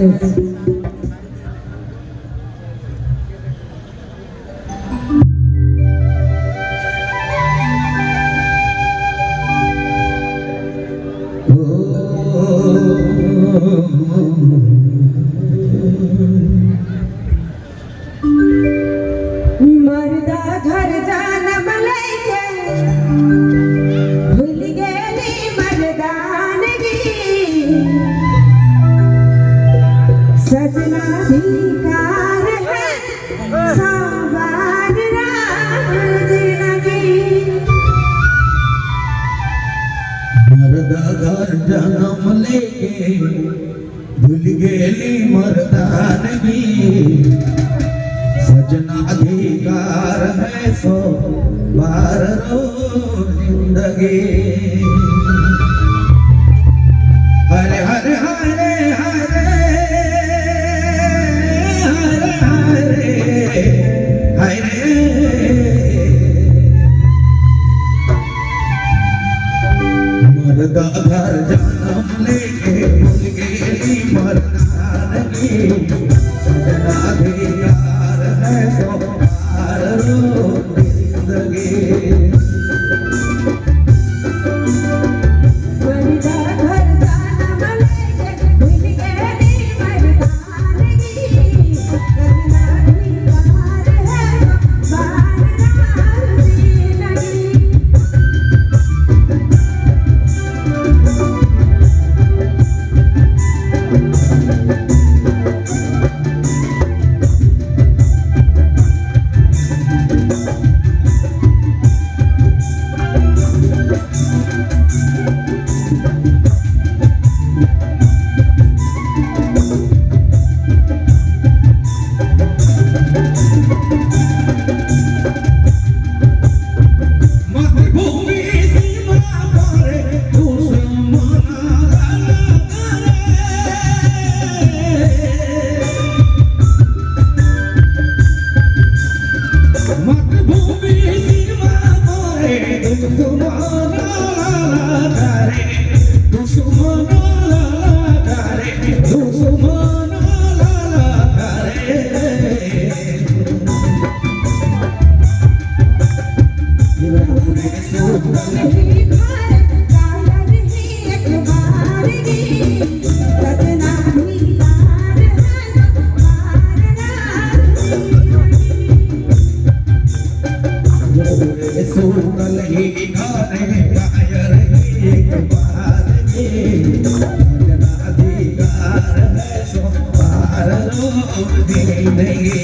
Artists. मर्दा घर जानम लैके भूल गेली मर्दानगी सजना धिकार है सावन रात जिंदगी मर्दा घर जन्म लेके भूल गेली मर्दानगी सजना अधिकार है सो बार रो जिंदगी हरे हरे हरे हरे हरे हरे मर्दा घर जन्म लेके भूल गेली मर्दानगी सजना अधिकार है सो पार रो जिंदगी मर्दा घर जानम लैके भूल गेली मर्दानगी सजना धिकार है सावन रात जिंदगी सूरल ही गाने गायर एक बार ये सजना अधिकार है सो पार रो जिंदगी